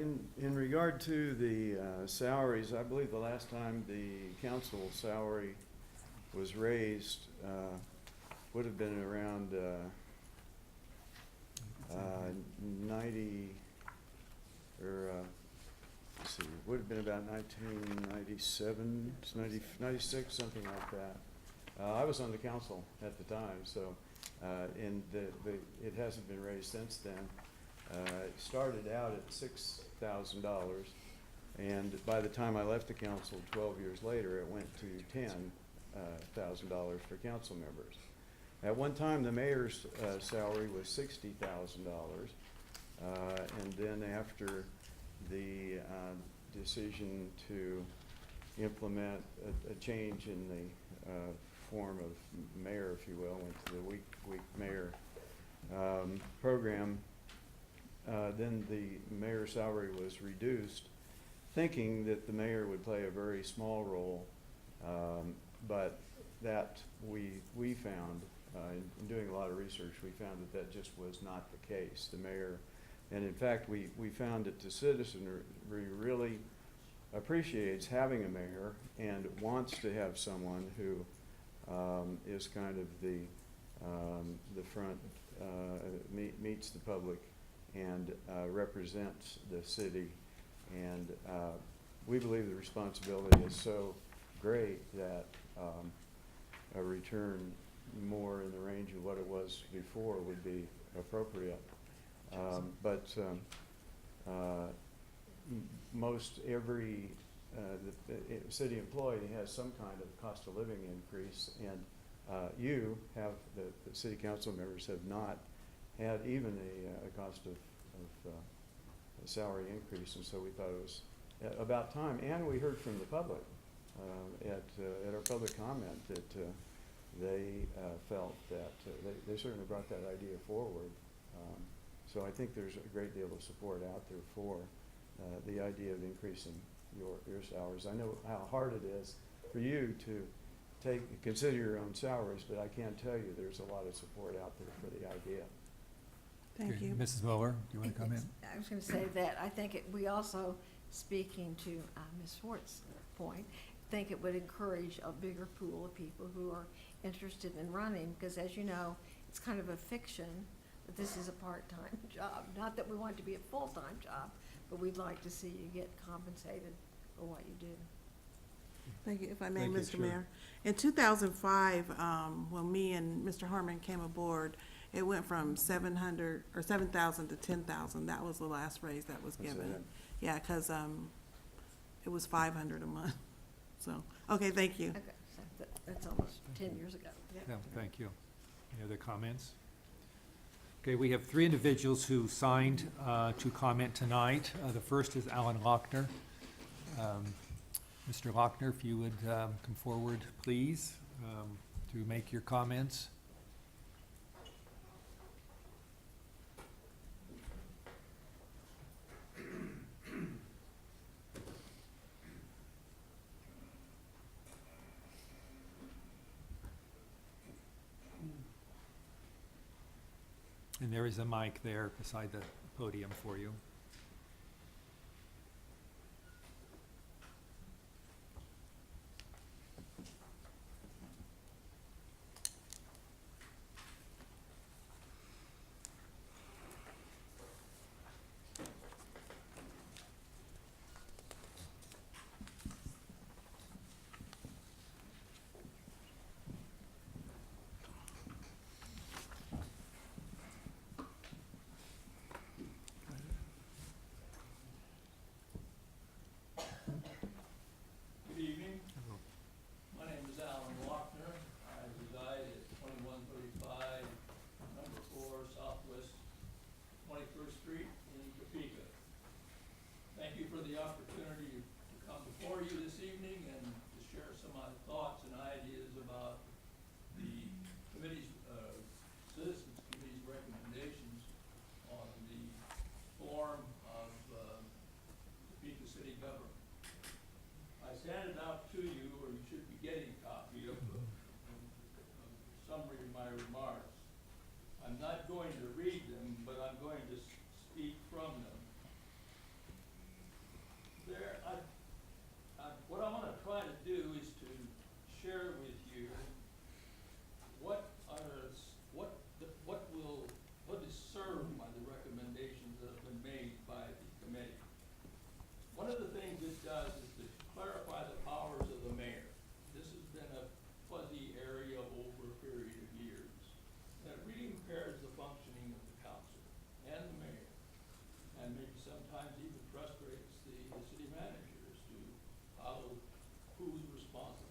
In regard to the salaries, I believe the last time the council salary was raised would have been around 90, or let's see, would have been about 1997, 96, something like that. I was on the council at the time, so and it hasn't been raised since then. It started out at $6,000, and by the time I left the council 12 years later, it went to $10,000 for council members. At one time, the mayor's salary was $60,000, and then after the decision to implement a change in the form of mayor, if you will, went to the week mayor program, then the mayor's salary was reduced, thinking that the mayor would play a very small role, but that we found, in doing a lot of research, we found that just was not the case. The mayor, and in fact, we found that the citizenry really appreciates having a mayor and wants to have someone who is kind of the front, meets the public and represents the city. And we believe the responsibility is so great that a return more in the range of what it was before would be appropriate. But most every city employee has some kind of cost of living increase, and you have, the city council members have not had even a cost of a salary increase, and so we thought it was about time. And we heard from the public at our public comment that they felt that they certainly brought that idea forward. So I think there's a great deal of support out there for the idea of increasing your salaries. I know how hard it is for you to consider your own salaries, but I can tell you there's a lot of support out there for the idea. Thank Okay. you. Mrs. Mueller, do you want to comment? I was going to say that I think we also, speaking to Ms. Swartz's point, think it would encourage a bigger pool of people who are interested in running, because as you know, it's kind of a fiction that this is a part-time job. Not that we want it to be a full-time job, but we'd like to see you get compensated for what you do. Thank you. If I may, Thank you, Mr. sure. Mayor. In 2005, when me and Mr. Harmon came aboard, it went from 700 or 7,000 to 10,000. That was the last raise that was That's given. it. Yeah, because it was 500 a month. So, okay, thank you. Okay, so that's almost 10 years ago. Yeah, thank you. Any other comments? Okay, we have three individuals who signed to comment tonight. The first is Alan Lochner. Mr. Lochner, if you would come forward, please, to make your comments. And there is a mic there beside the podium for you. Good evening. My name is Alan Lochner. I reside at 2135, number 4, Southwest 21st Street in Topeka. Thank you for the opportunity to come before you this evening and to share some of my thoughts and ideas about the committee's, Citizens Committee's recommendations on the form of Topeka city government. I sent it out to you, or you should be getting a copy of a summary of my remarks. I'm not going to read them, but I'm going to speak from them.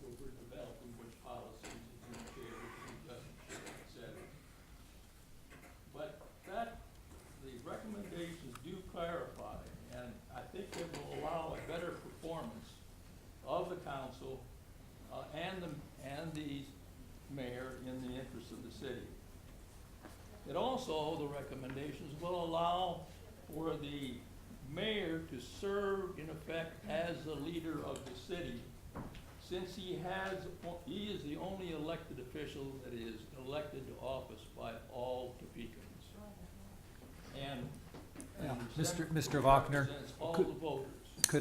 responsible for developing which policies is in share, who doesn't share, et cetera. But the recommendations do clarify, and I think it will allow a better performance of the council, and the mayor in the interest of the city. It also, the recommendations will allow for the mayor to serve in effect as the leader of the city, since he is the only elected official that is elected to office by all Topekans. And Yeah, the Mr. Senate Wagner, represents all could- the voters.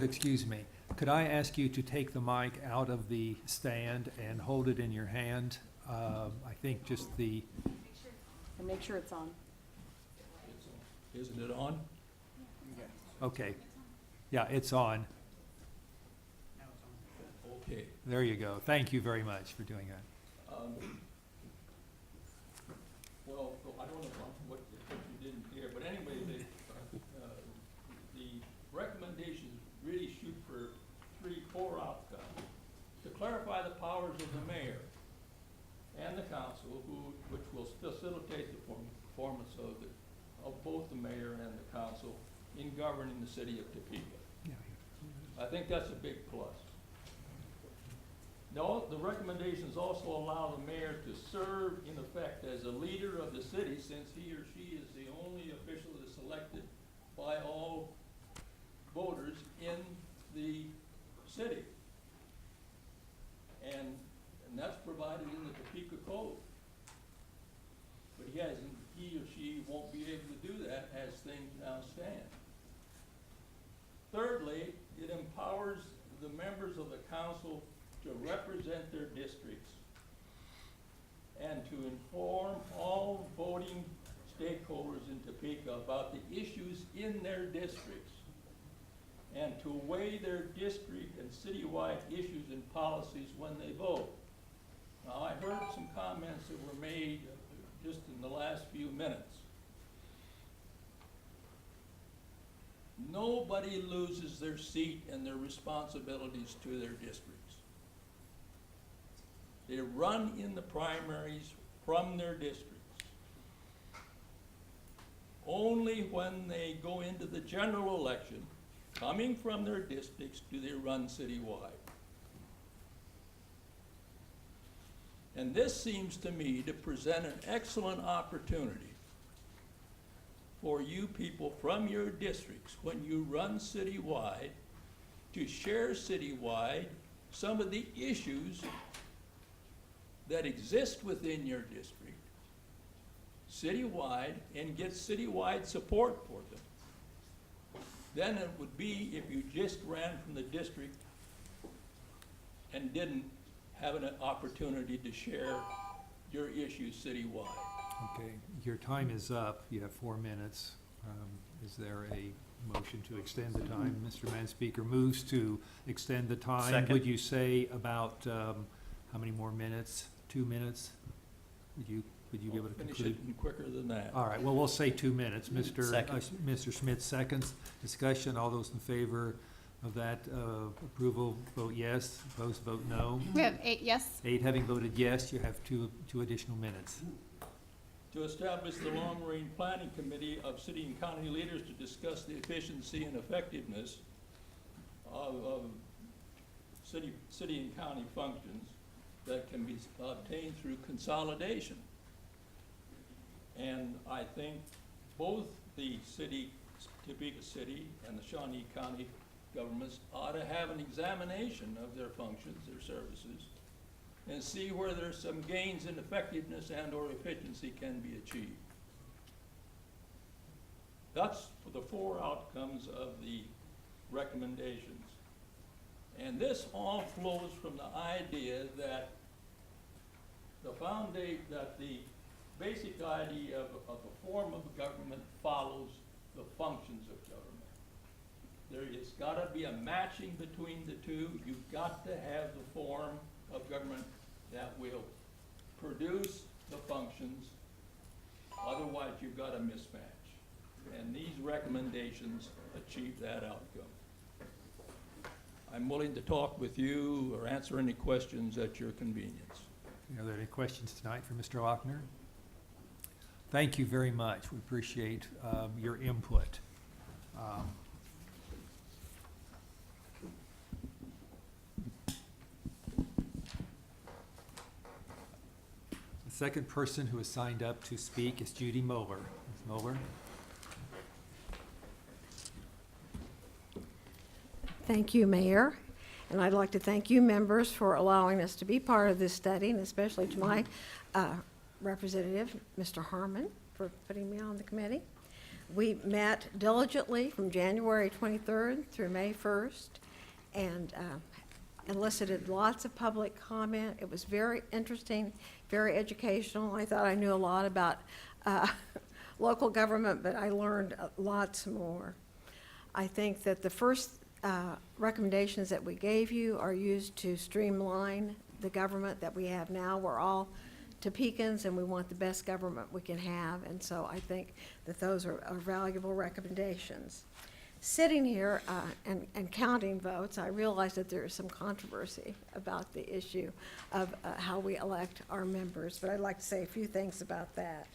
excuse me, could I ask you to take the mic out of the stand and hold it in your hand? I think just the, And make sure it's on. Isn't it on? okay. Yeah, it's on. Okay. There you go. Thank you very much for doing that. Well, I don't know what you didn't hear, but anyway, the recommendations really shoot for four outcomes. To clarify the powers of the mayor and the council, which will facilitate the performance of both the mayor and the council in governing the city of Topeka. Yeah. I think that's a big plus. No, the recommendations also allow the mayor to serve in effect as a leader of the city, since he or she is the only official that's elected by all voters in the city. And that's provided in the Topeka Code. But he or she won't be able to do that as things now stand. Thirdly, it empowers the members of the council to represent their districts and to inform all voting stakeholders in Topeka about the issues in their districts, and to weigh their district and citywide issues and policies when they vote. Now, I heard some comments that were made just in the last few minutes. Nobody loses their seat and their responsibilities to their districts. They run in the primaries from their districts. Only when they go into the general election, coming from their districts, do they run citywide. And this seems to me to present an excellent opportunity for you people from your districts, when you run citywide, to share citywide some of the issues that exist within your district, citywide, and get citywide support for them. Then it would be if you just ran from the district and didn't have an opportunity to share your issues citywide. Okay, your time is up. You have 4 minutes. Is there a motion to extend the time? Mr. Manspeaker moves to extend the time. Second. Would you say about, how many more minutes? 2 minutes? Would you be able to Finish conclude? it quicker than that. All right, well, we'll say 2 minutes. Second. Mr. Schmidt seconds. Discussion, all those in favor of that approval, vote yes. Opposed, vote no. We have 8 yes. 8 having voted yes, you have two additional minutes. To establish the long-range planning committee of city and county leaders to discuss the efficiency and effectiveness of city and county functions that can be obtained through consolidation. And I think both the city, Topeka City, and the Shawnee County governments ought to have an examination of their functions, their services, and see where there's some gains in effectiveness and or efficiency can be achieved. That's the 4 outcomes of the recommendations. And this all flows from the idea that the basic idea of a form of government follows the functions of government. It's gotta be a matching between the two. You've got to have the form of government that will produce the functions, otherwise you've got a mismatch. And these recommendations achieve that outcome. I'm willing to talk with you or answer any questions at your convenience. Are there any questions tonight for Mr. Lochner? Thank you very much. We appreciate your input. The second person who has signed up to speak is Judy Moeller. Ms. Moeller? Thank you, Mayor. And I'd like to thank you members for allowing us to be part of this study, and especially to my representative, Mr. Harmon, for putting me on the committee. We met diligently from January 23rd through May 1st and elicited lots of public comment. It was very interesting, very educational. I thought I knew a lot about local government, but I learned lots more. I think that the first recommendations that we gave you are used to streamline the government that we have now. We're all Topekans and we want the best government we can have, and so I think that those are valuable recommendations. Sitting here and counting votes, I realize that there is some controversy about the issue of how we elect our members, but I'd like to say a few things about that.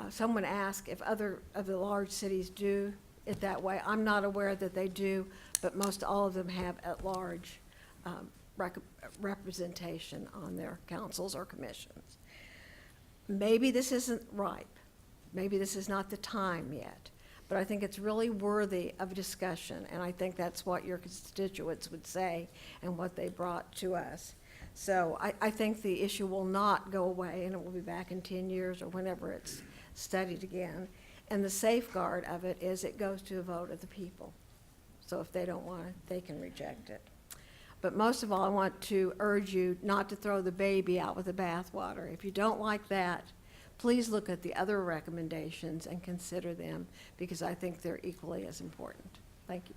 Someone asked if other of the large cities do it that way. I'm not aware that they do, but most all of them have at-large representation on their councils or commissions. Maybe this isn't ripe. Maybe this is not the time yet, but I think it's really worthy of discussion, and I think that's what your constituents would say and what they brought to us. So I think the issue will not go away, and it will be back in 10 years or whenever it's studied again. And the safeguard of it is it goes to a vote of the people. So if they don't want it, they can reject it. But most of all, I want to urge you not to throw the baby out with the bathwater. If you don't like that, please look at the other recommendations and consider them, because I think they're equally as important. Thank you.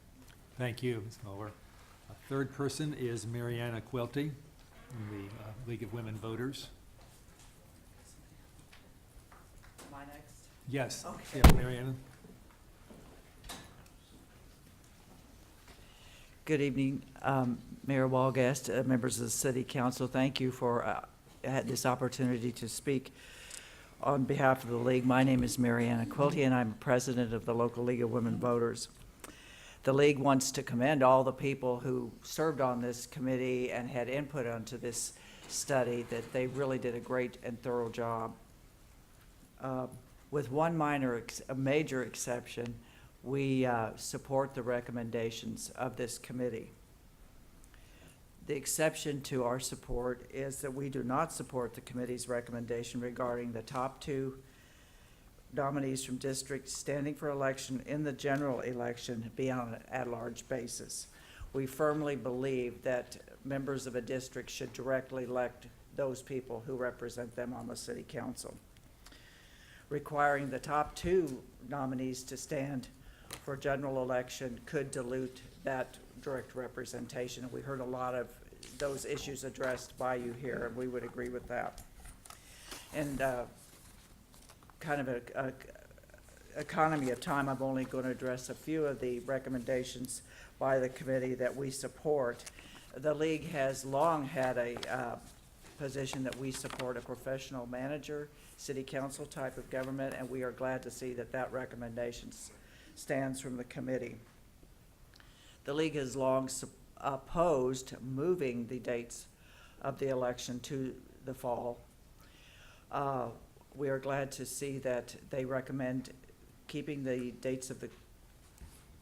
Thank you, Ms. Mueller. A third person is Mariana Quilty from the League of Women Voters. Am I next? Yes. Okay. Yeah, Mariana. Good evening, Mayor Walgast, members of the City Council. Thank you for this opportunity to speak on behalf of the League. My name is Mariana Quilty, and I'm president of the local League of Women Voters. The League wants to commend all the people who served on this committee and had input onto this study, that they really did a great and thorough job. With one major exception, we support the recommendations of this committee. The exception to our support is that we do not support the committee's recommendation regarding the top 2 nominees from districts standing for election in the general election be on an at-large basis. We firmly believe that members of a district should directly elect those people who represent them on the city council. Requiring the top 2 nominees to stand for general election could dilute that direct representation. We heard a lot of those issues addressed by you here, and we would agree with that. And kind of a economy of time, I'm only going to address a few of the recommendations by the committee that we support. The League has long had a position that we support a professional manager, city council type of government, and we are glad to see that that recommendation stands from the committee. The League has long opposed moving the dates of the election to the fall. We are glad to see that they recommend keeping the dates of the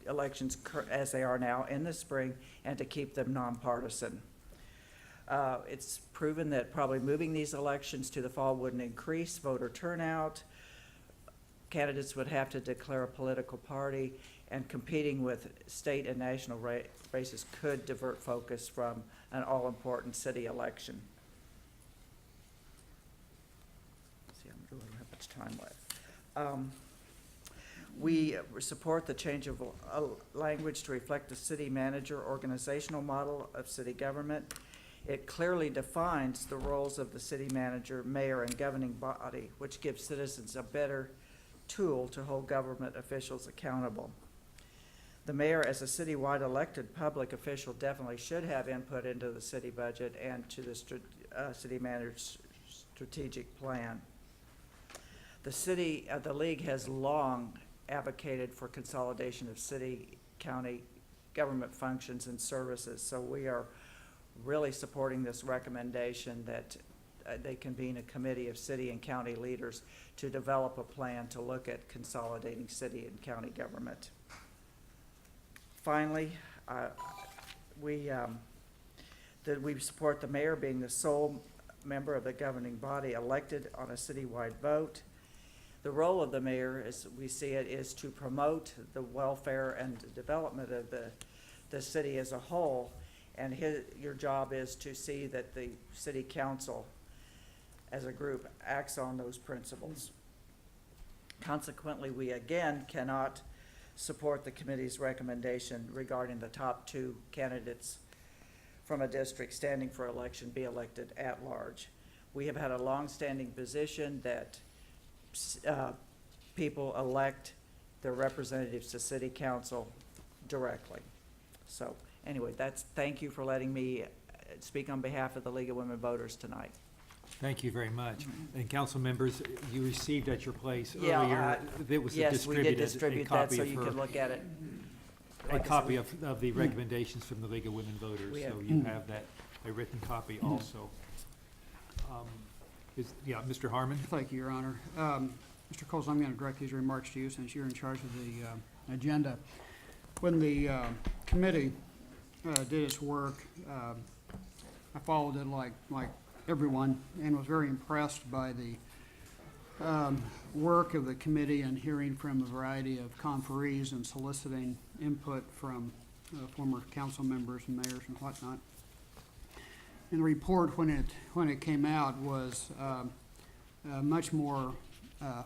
elections as they are now in the spring, and to keep them nonpartisan. It's proven that probably moving these elections to the fall wouldn't increase voter turnout. Candidates would have to declare a political party, and competing with state and national races could divert focus from an all-important city election. Let's see, I don't have much time left. We support the change of language to reflect the city manager organizational model of city government. It clearly defines the roles of the city manager, mayor, and governing body, which gives citizens a better tool to hold government officials accountable. The mayor, as a citywide elected public official, definitely should have input into the city budget and to the city manager's strategic plan. The league has long advocated for consolidation of city, county government functions and services, so we are really supporting this recommendation that they convene a committee of city and county leaders to develop a plan to look at consolidating city and county government. Finally, we support the mayor being the sole member of the governing body elected on a citywide vote. The role of the mayor, as we see it, is to promote the welfare and development of the city as a whole, and your job is to see that the city council as a group acts on those principles. Consequently, we again cannot support the committee's recommendation regarding the top 2 candidates from a district standing for election be elected at large. We have had a long-standing position that people elect their representatives to city council directly. So anyway, thank you for letting me speak on behalf of the League of Women Voters tonight. Thank you very much. And council members, you received at your place Yeah, earlier, there was Yes, we did distributed a distribute that copy so of you her, could look at it. a Like I copy said, of the recommendations from the League of Women Voters, We so have- you have that, a written copy also. Mr. Harmon? Thank you, Your Honor. Mr. Coles, I'm going to direct these remarks to you since you're in charge of the agenda. When the committee did its work, I followed it like everyone and was very impressed by the work of the committee and hearing from a variety of conferees and soliciting input from former council members and mayors and whatnot. And the report, when it came out, was much more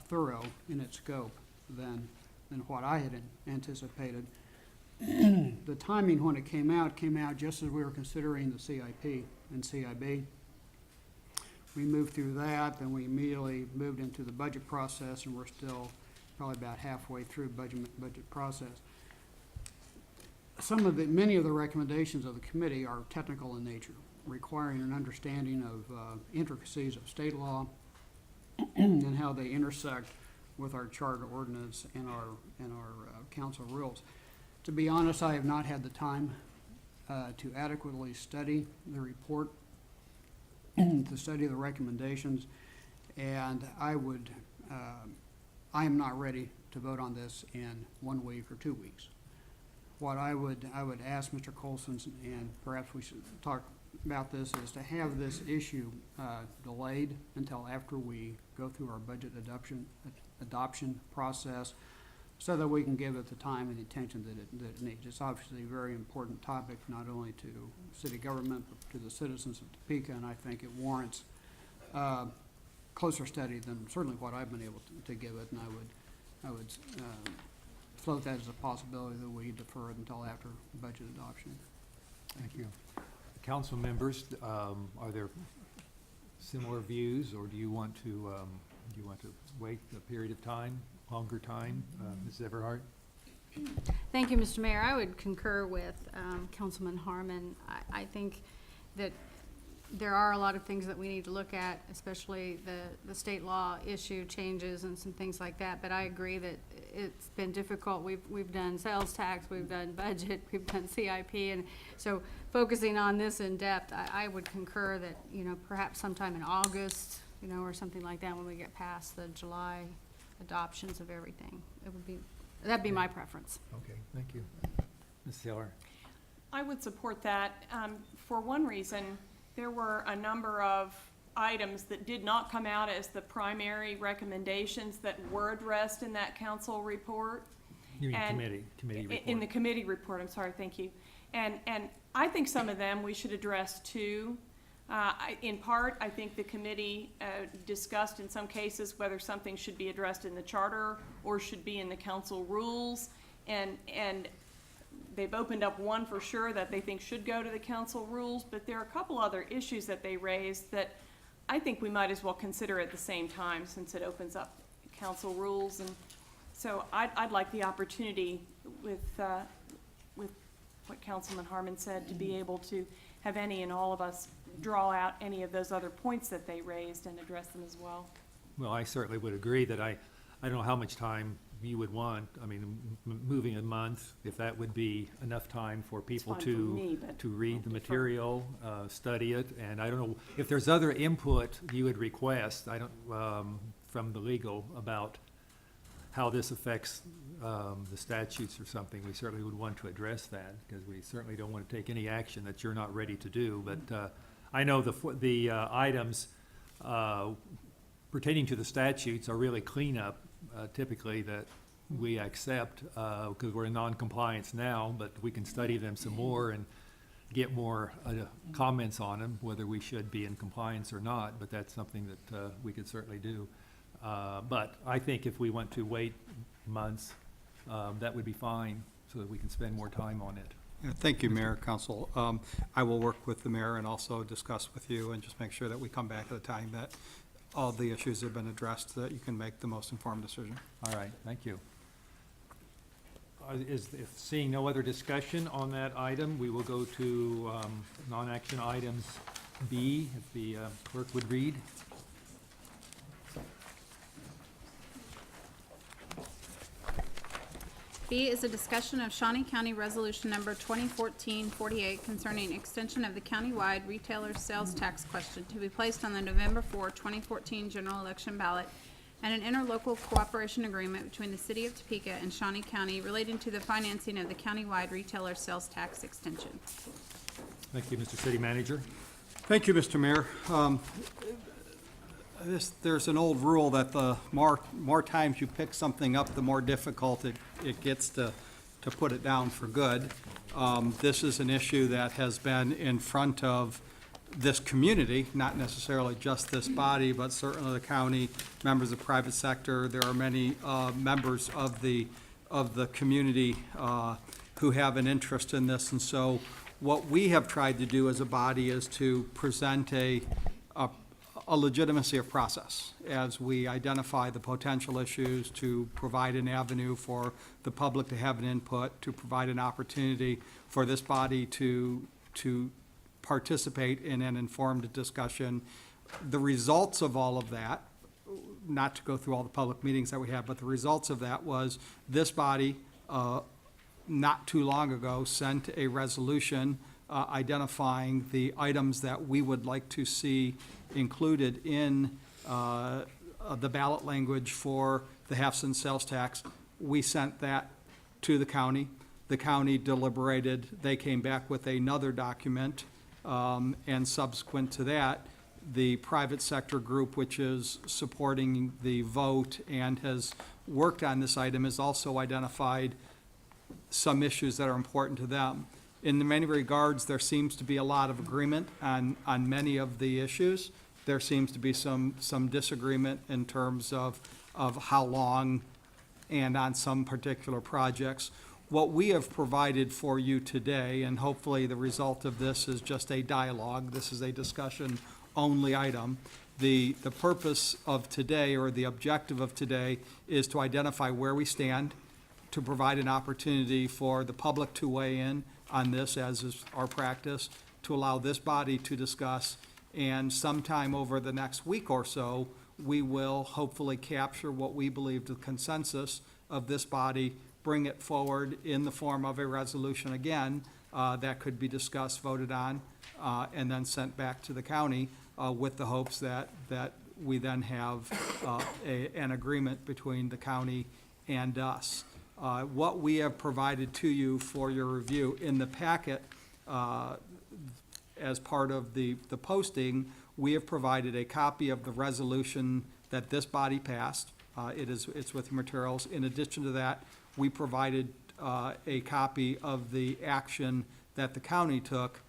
thorough in its scope than what I had anticipated. The timing when it came out just as we were considering the CIP and CIB. We moved through that, then we immediately moved into the budget process, and we're still probably about halfway through budget process. Many of the recommendations of the committee are technical in nature, requiring an understanding of intricacies of state law and how they intersect with our charter ordinance and our council rules. To be honest, I have not had the time to adequately study the report, to study the recommendations, and I am not ready to vote on this in 1 week or 2 weeks. What I would ask Mr. Colson, and perhaps we should talk about this, is to have this issue delayed until after we go through our budget adoption process, so that we can give it the time and the attention that it needs. It's obviously a very important topic, not only to city government, but to the citizens of Topeka, and I think it warrants closer study than certainly what I've been able to give it, and I would float that as a possibility that we defer it until after budget adoption. Thank you. Council members, are there similar views, or do you want to wait a period of time, longer time? Mrs. Everhart? Thank you, Mr. Mayor. I would concur with Councilman Harmon. I think that there are a lot of things that we need to look at, especially the state law issue changes and some things like that. But I agree that it's been difficult. We've done sales tax, we've done budget, we've done CIP, and so focusing on this in depth, I would concur that, perhaps sometime in August, or something like that, when we get past the July adoptions of everything, that'd be my preference. Okay, thank you. Ms. Taylor? I would support that. For one reason, there were a number of items that did not come out as the primary recommendations that were addressed in that council report. You mean And committee report? In the committee report, I'm sorry, thank you. And I think some of them we should address too. In part, I think the committee discussed in some cases whether something should be addressed in the charter or should be in the council rules. And they've opened up one for sure that they think should go to the council rules, but there are a couple other issues that they raised that I think we might as well consider at the same time, since it opens up council rules. And so I'd like the opportunity with what Councilman Harmon said, to be able to have any and all of us draw out any of those other points that they raised and address them as well. Well, I certainly would agree that I don't know how much time you would want. I mean, moving a month, if that would be enough time for people fine for me, but to read the I'll defer. material, study it, and I don't know, if there's other input you would request, I don't, from the legal about how this affects, the statutes or something, we certainly would want to address that, because we certainly don't want to take any action that you're not ready to do, but, I know the items, pertaining to the statutes are really cleanup, typically, that we accept, because we're in non-compliance now, but we can study them some more and get more comments on them, whether we should be in compliance or not, but that's something that we could certainly do. But I think if we want to wait months, that would be fine, so that we can spend more time on it. Yeah, thank you, Mayor, Council. I will work with the mayor and also discuss with you and just make sure that we come back at a time that all the issues have been addressed, so that you can make the most informed decision. All right, thank you. If seeing no other discussion on that item, we will go to non-action items B, if the clerk would read. B is a discussion of Shawnee County Resolution Number 2014-48 concerning extension of the countywide retailer sales tax question to be placed on the November 4, 2014 general election ballot, and an interlocal cooperation agreement between the City of Topeka and Shawnee County relating to the financing of the countywide retailer sales tax extension. Thank you, Mr. City Manager. Thank you, Mr. Mayor. There's an old rule that the more times you pick something up, the more difficult it gets to put it down for good. This is an issue that has been in front of this community, not necessarily just this body, but certainly the county, members of the private sector. There are many members of the community who have an interest in this. And so what we have tried to do as a body is to present a legitimacy of process as we identify the potential issues, to provide an avenue for the public to have an input, to provide an opportunity for this body to participate in an informed discussion. The results of all of that, not to go through all the public meetings that we have, but the results of that was this body, not too long ago, sent a resolution identifying the items that we would like to see included in the ballot language for the half-cent sales tax. We sent that to the county. The county deliberated. They came back with another document, and subsequent to that, the private sector group, which is supporting the vote and has worked on this item, has also identified some issues that are important to them. In many regards, there seems to be a lot of agreement on many of the issues. There seems to be some disagreement in terms of how long and on some particular projects. What we have provided for you today, and hopefully the result of this is just a dialogue, this is a discussion-only item. The purpose of today, or the objective of today, is to identify where we stand, to provide an opportunity for the public to weigh in on this, as is our practice, to allow this body to discuss, and sometime over the next week or so, we will hopefully capture what we believe the consensus of this body, bring it forward in the form of a resolution again, that could be discussed, voted on, and then sent back to the county, with the hopes that we then have an agreement between the county and us. What we have provided to you for your review in the packet, as part of the posting, we have provided a copy of the resolution that this body passed. It's with the materials. In addition to that, we provided a copy of the action that the county took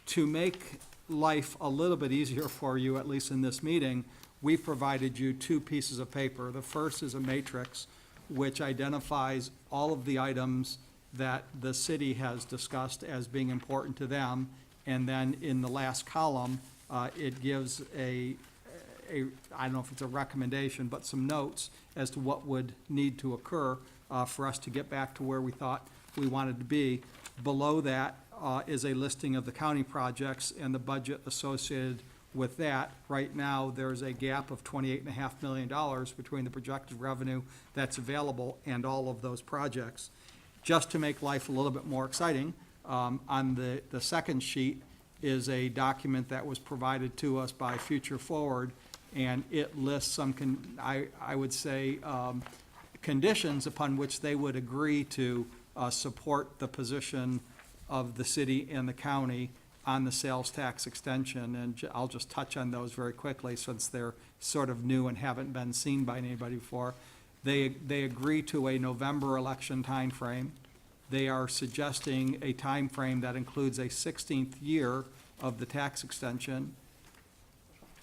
to make life a little bit easier for you, at least in this meeting. We've provided you two pieces of paper. The first is a matrix which identifies all of the items that the city has discussed as being important to them. And then in the last column, it gives I don't know if it's a recommendation, but some notes as to what would need to occur for us to get back to where we thought we wanted to be. Below that is a listing of the county projects and the budget associated with that. Right now, there's a gap of $28.5 million between the projected revenue that's available and all of those projects. Just to make life a little bit more exciting, on the second sheet is a document that was provided to us by Future Forward, and it lists some, I would say, conditions upon which they would agree to support the position of the city and the county on the sales tax extension, and I'll just touch on those very quickly since they're sort of new and haven't been seen by anybody before. They agree to a November election timeframe. They are suggesting a timeframe that includes a 16th year of the tax extension.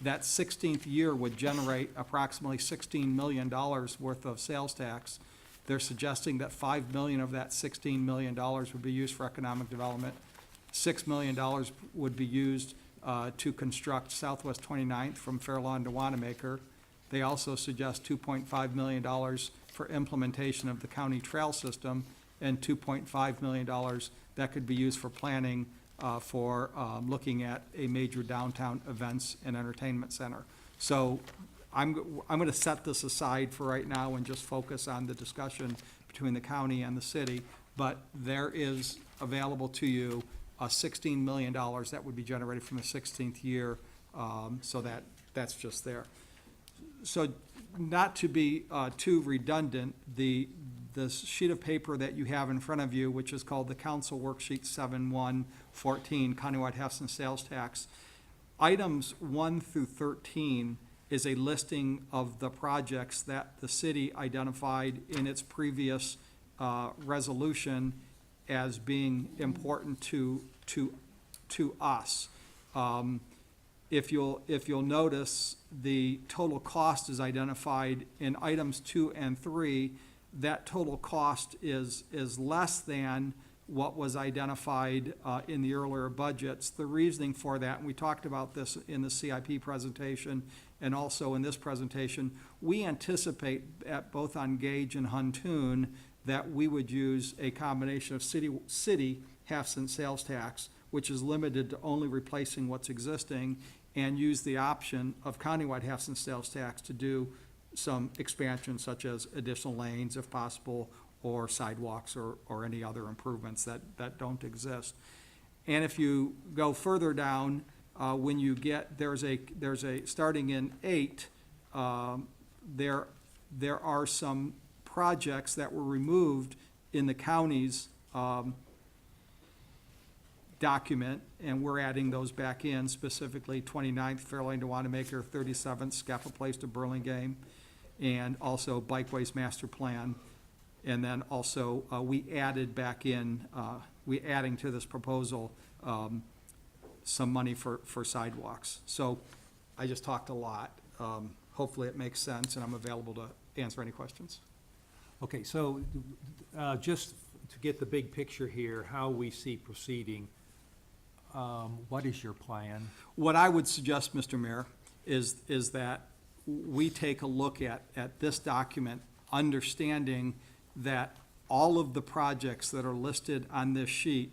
That 16th year would generate approximately $16 million worth of sales tax. They're suggesting that $5 million of that $16 million would be used for economic development. $6 million would be used to construct Southwest 29th from Fairlawn to Wanamaker. They also suggest $2.5 million for implementation of the county trail system and $2.5 million that could be used for planning for looking at a major downtown events and entertainment center. So I'm going to set this aside for right now and just focus on the discussion between the county and the city, but there is available to you $16 million that would be generated from the 16th year, so that's just there. So not to be too redundant, the sheet of paper that you have in front of you, which is called the Council Worksheet 7114, Countywide Hefts and Sales Tax, items 1 through 13 is a listing of the projects that the city identified in its previous resolution as being important to us. If you'll notice, the total cost is identified in items 2 and 3. That total cost is less than what was identified in the earlier budgets. The reasoning for that, and we talked about this in the CIP presentation and also in this presentation, we anticipate at both on Gage and Huntoon that we would use a combination of city half cent sales tax, which is limited to only replacing what's existing, and use the option of countywide half cent sales tax to do some expansion such as additional lanes if possible, or sidewalks or any other improvements that don't exist. And if you go further down, when you get, there's a starting in 8, there are some projects that were removed in the county's document, and we're adding those back in, specifically 29th Fairlane to Wanamaker, 37th Scapa Place to Burlingame, and also Bikeways Master Plan. And then also, we added back in, adding to this proposal, some money for sidewalks. So I just talked a lot. Hopefully it makes sense, and I'm available to answer any questions. Okay, so just to get the big picture here, how we see proceeding, what is your plan? What I would suggest, Mr. Mayor, is that we take a look at this document, understanding that all of the projects that are listed on this sheet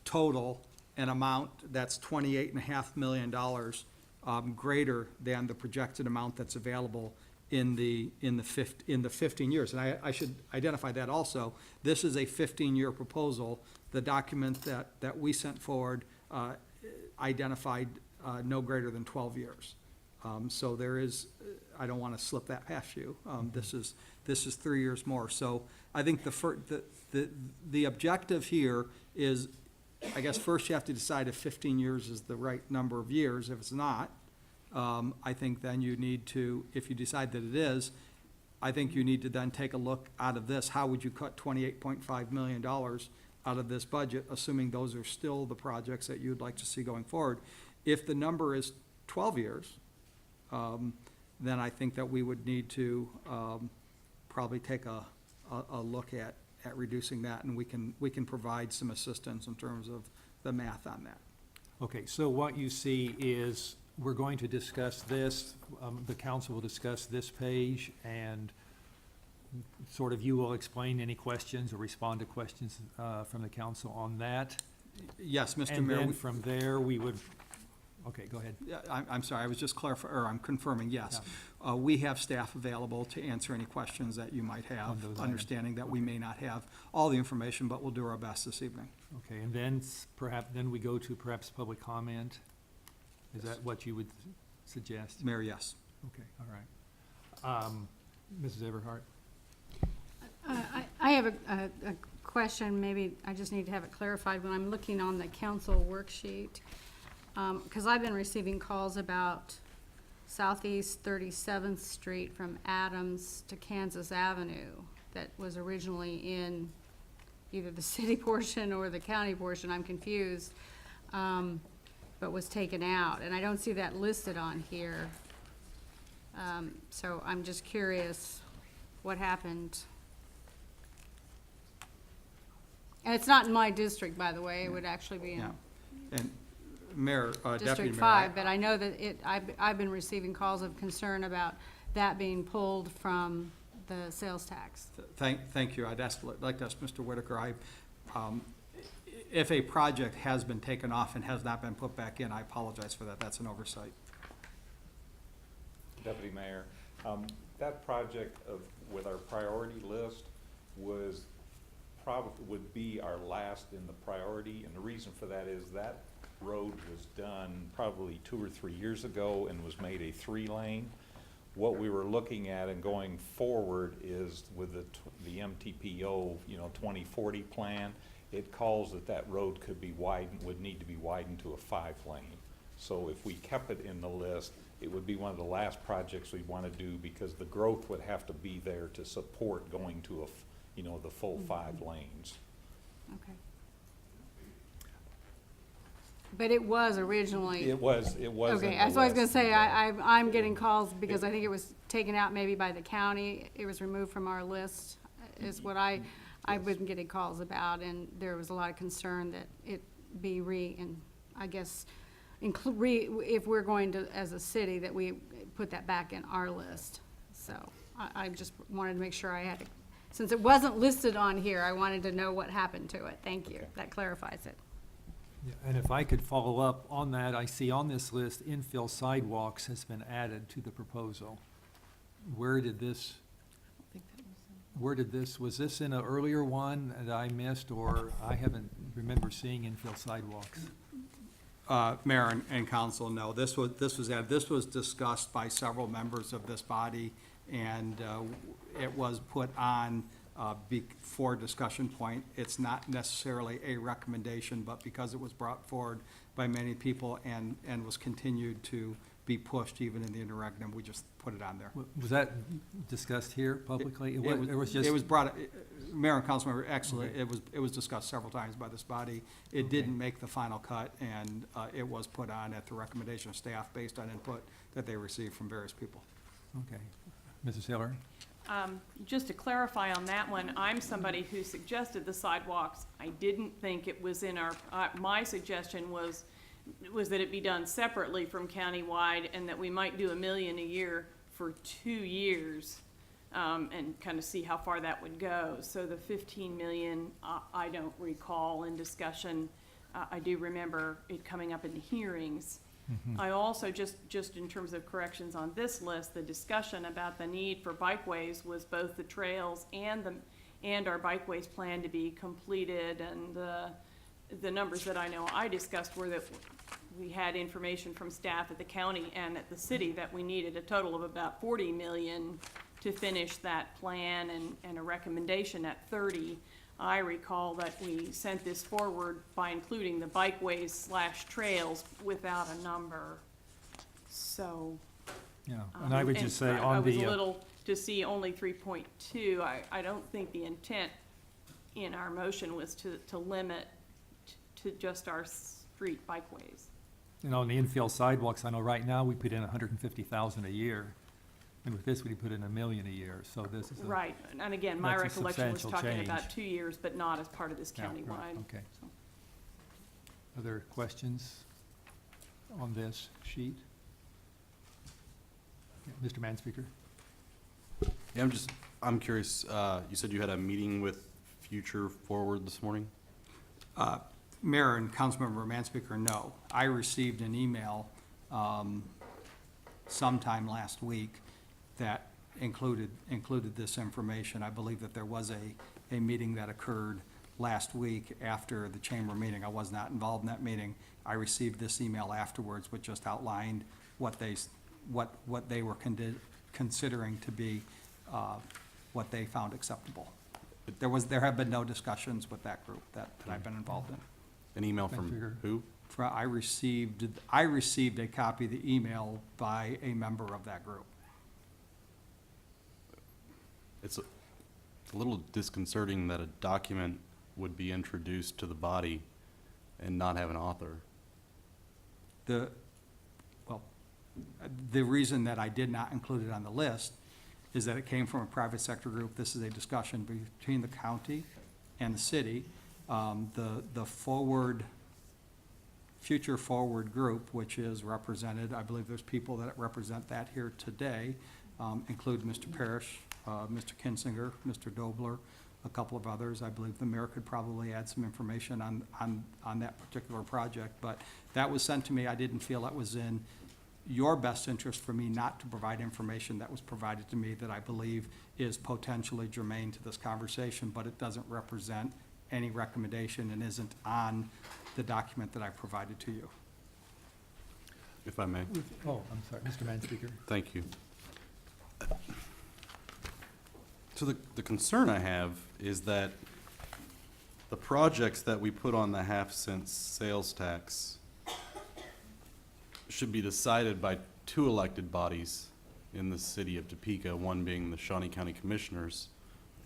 total an amount that's $28.5 million greater than the projected amount that's available in the 15 years. And I should identify that also. This is a 15-year proposal. The document that we sent forward identified no greater than 12 years. So there is, I don't want to slip that past you. This is 3 years more. So I think the objective here is, I guess first you have to decide if 15 years is the right number of years. If it's not, I think then you need to, if you decide that it is, I think you need to then take a look out of this. How would you cut $28.5 million out of this budget, assuming those are still the projects that you'd like to see going forward? If the number is 12 years, then I think that we would need to probably take a look at reducing that, and we can provide some assistance in terms of the math on that. Okay, so what you see is, we're going to discuss this, the council will discuss this page, and sort of you will explain any questions or respond to questions from the council on that. Yes, Mr. And Mayor. then from there, we would, okay, go ahead. Yeah, I'm sorry, I was just clarifying, or I'm confirming, yes. We have staff available to answer any questions that you might On have, those items. understanding that we may not have all the information, but we'll do our best this evening. Okay, and then perhaps, then we go to perhaps public comment? Is that what you would suggest? Mayor, yes. Okay, all right. Mrs. Everhart? I have a question, maybe I just need to have it clarified when I'm looking on the council worksheet. Because I've been receiving calls about Southeast 37th Street from Adams to Kansas Avenue that was originally in either the city portion or the county portion, I'm confused, but was taken out, and I don't see that listed on here. So I'm just curious what happened. And it's not in my district, by the way, it would actually be in Yeah. And Mayor, Deputy District Mayor. 5, but I know that I've been receiving calls of concern about that being pulled from the sales tax. Thank you. I'd like to ask Mr. Whitaker, if a project has been taken off and has not been put back in, I apologize for that. That's an oversight. Deputy Mayor, that project with our priority list would be our last in the priority, and the reason for that is that road was done probably 2 or 3 years ago and was made a 3-lane. What we were looking at and going forward is with the MTPO, 2040 plan, it calls that road could be widened, would need to be widened to a 5-lane. So if we kept it in the list, it would be one of the last projects we'd want to do because the growth would have to be there to support going to the full 5 lanes. Okay. But it was originally. It was. Okay, that's what I was gonna say, I'm getting calls because I think it was taken out maybe by the county, it was removed from our list, is what I've been getting calls about, and there was a lot of concern that it be if we're going to, as a city, that we put that back in our list. So, I just wanted to make sure I had, since it wasn't listed on here, I wanted to know what happened to it, thank you, that clarifies it. Yeah, and if I could follow up on that, I see on this list, infill sidewalks has been added to the proposal. Was this in an earlier one that I missed, or I haven't remember seeing infill sidewalks? Mayor and council, no, this was discussed by several members of this body, and it was put on for discussion point. It's not necessarily a recommendation, but because it was brought forward by many people and was continued to be pushed even in the interregnum, we just put it on there. Was that discussed here publicly? It was brought, Mayor and Councilmember, excellent, it was discussed several times by this body. It didn't make the final cut, and it was put on at the recommendation of staff based on input that they received from various people. Okay. Mrs. Hiller? Just to clarify on that one, I'm somebody who suggested the sidewalks. I didn't think it was in our, my suggestion was that it be done separately from countywide and that we might do $1 million a year for 2 years, and kind of see how far that would go. So the 15 million, I don't recall in discussion. I do remember it coming up in the hearings. I also, just in terms of corrections on this list, the discussion about the need for bikeways was both the trails and our bikeways plan to be completed, and the numbers that I know I discussed were that we had information from staff at the county and at the city that we needed a total of about 40 million to finish that plan, and a recommendation at 30. I recall that we sent this forward by including the bikeways / trails without a number. So. Yeah, and I would just say on I was the, a little, to see only 3.2, I don't think the intent in our motion was to limit to just our street bikeways. on the infill sidewalks, I know right now we put in 150,000 a year. And with this, we put in $1 million a year, so this is a. Right, and again, my That's a recollection was substantial talking about change. 2 years, but not as part of this Yeah, right, countywide. okay. So. Other questions on this sheet? Yeah, Mr. Manspeaker? Yeah, I'm just I'm curious, you said you had a meeting with Future Forward this morning? Mayor and Councilmember Manspeaker, no. I received an email sometime last week that included this information. I believe that there was a meeting that occurred last week after the chamber meeting. I was not involved in that meeting. I received this email afterwards, which just outlined what they were considering to be what they found acceptable. There have been no discussions with that group that I've been involved in. An email from who? I received a copy of the email by a member of that group. It's a little disconcerting that a document would be introduced to the body and not have an author. The reason that I did not include it on the list is that it came from a private sector group. This is a discussion between the county and the city. The Future Forward group, which is represented, I believe there's people that represent that here today, include Mr. Parrish, Mr. Kinsinger, Mr. Dobler, a couple of others. I believe the mayor could probably add some information on that particular project, but that was sent to me. I didn't feel that was in your best interest for me not to provide information that was provided to me that I believe is potentially germane to this conversation, but it doesn't represent any recommendation and isn't on the document that I provided to you. If I may. Oh, I'm sorry, Mr. Manspeaker. Thank you. So the concern I have is that the projects that we put on the half-cent sales tax should be decided by two elected bodies in the city of Topeka, one being the Shawnee County Commissioners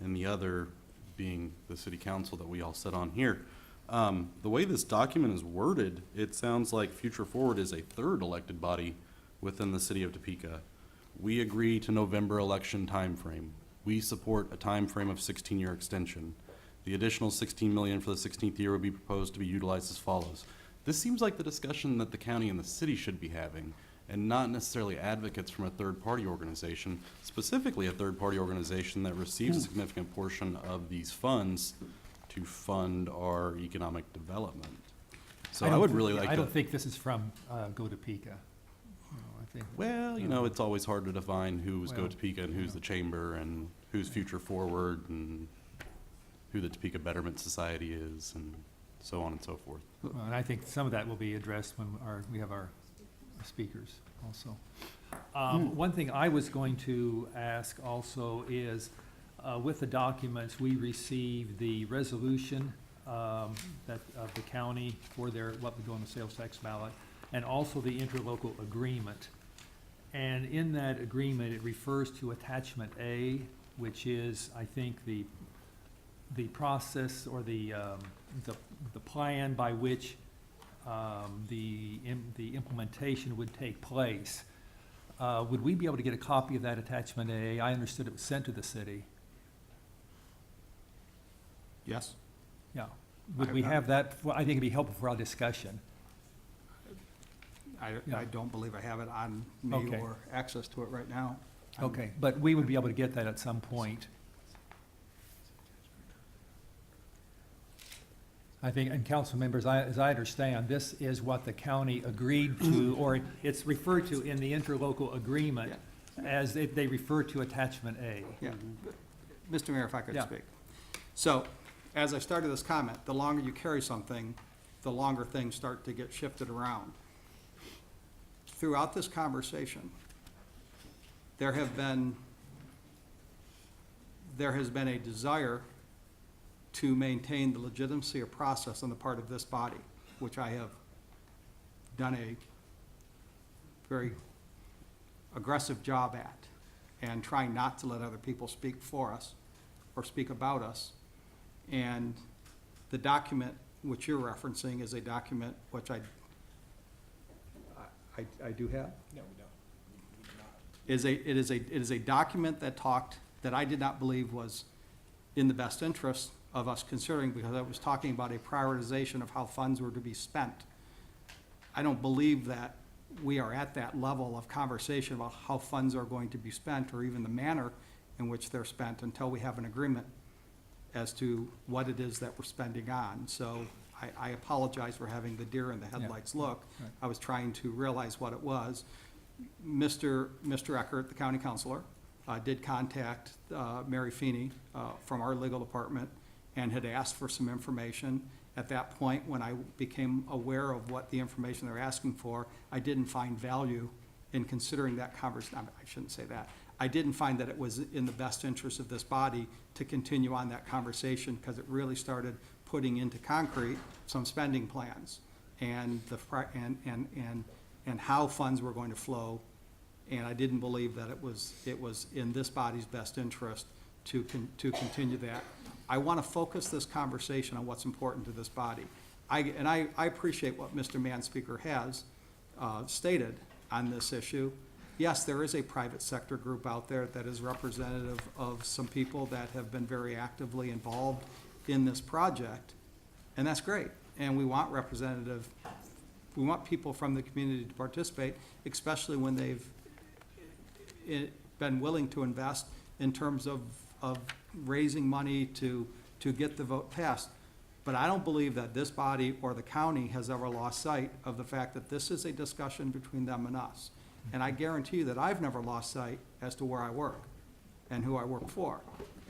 and the other being the city council that we all sit on here. The way this document is worded, it sounds like Future Forward is a third elected body within the city of Topeka. We agree to November election timeframe. We support a timeframe of 16-year extension. The additional $16 million for the 16th year would be proposed to be utilized as follows. This seems like the discussion that the county and the city should be having, and not necessarily advocates from a third-party organization, specifically a third-party organization that receives a significant portion of these funds to fund our economic development. So I would really like to. I don't think this is from Go Topeka. No, I think. Well, you know, it's always hard to define who's Go Well, Topeka and who's the chamber and who's Future Forward and who the Topeka Betterment Society is and so on and so forth. Well, and I think some of that will be addressed when we have our speakers also. One thing I was going to ask also is, with the documents, we received the resolution that of the county for what would go on the sales tax ballot, and also the interlocal agreement. And in that agreement, it refers to attachment A, which is, I think, the process or the plan by which the implementation would take place. Would we be able to get a copy of that attachment A? I understood it was sent to the city. Yes? Yeah. Would we have that? Well, I think it'd be helpful for our discussion. I don't believe I have it on me Okay. or access to it right now. Okay, but we would be able to get that at some point. I think, and council members, as I understand, this is what the county agreed to, or it's referred to in the interlocal agreement as they refer to attachment A. Yeah. Mr. Mayor, if I could Yeah. speak. So, as I started this comment, the longer you carry something, the longer things start to get shifted around. Throughout this conversation, there has been a desire to maintain the legitimacy of process on the part of this body, which I have done a very aggressive job at, and trying not to let other people speak for us or speak about us. And the document which you're referencing is a document which I do have? No, we don't. It is a document that I did not believe was in the best interest of us considering, because I was talking about a prioritization of how funds were to be spent. I don't believe that we are at that level of conversation about how funds are going to be spent, or even the manner in which they're spent until we have an agreement as to what it is that we're spending on. So I apologize for having the deer in the headlights look. Right. I was trying to realize what it was. Mr. Eckert, the county counselor, did contact Mary Feeney from our legal department and had asked for some information. At that point, when I became aware of what the information they're asking for, I didn't find value in considering that conversation. I shouldn't say that. I didn't find that it was in the best interest of this body to continue on that conversation, because it really started putting into concrete some spending plans and and how funds were going to flow. And I didn't believe that it was in this body's best interest to continue that. I want to focus this conversation on what's important to this body. I appreciate what Mr. Manspeaker has stated on this issue. Yes, there is a private sector group out there that is representative of some people that have been very actively involved in this project, and that's great. And we want we want people from the community to participate, especially when they've been willing to invest in terms of raising money to get the vote passed. But I don't believe that this body or the county has ever lost sight of the fact that this is a discussion between them and us. And I guarantee you that I've never lost sight as to where I work and who I work for.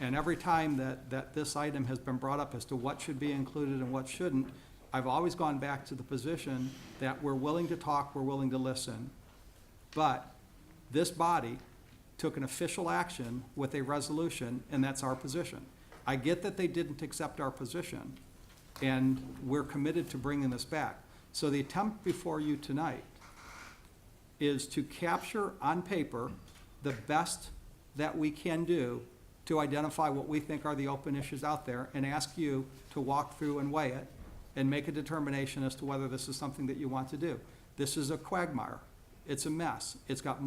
And every time that this item has been brought up as to what should be included and what shouldn't, I've always gone back to the position that we're willing to talk, we're willing to listen, but this body took an official action with a resolution, and that's our position. I get that they didn't accept our position, and we're committed to bringing this back. So the attempt before you tonight is to capture on paper the best that we can do to identify what we think are the open issues out there, and ask you to walk through and weigh it and make a determination as to whether this is something that you want to do. This is a quagmire. It's a mess. It's got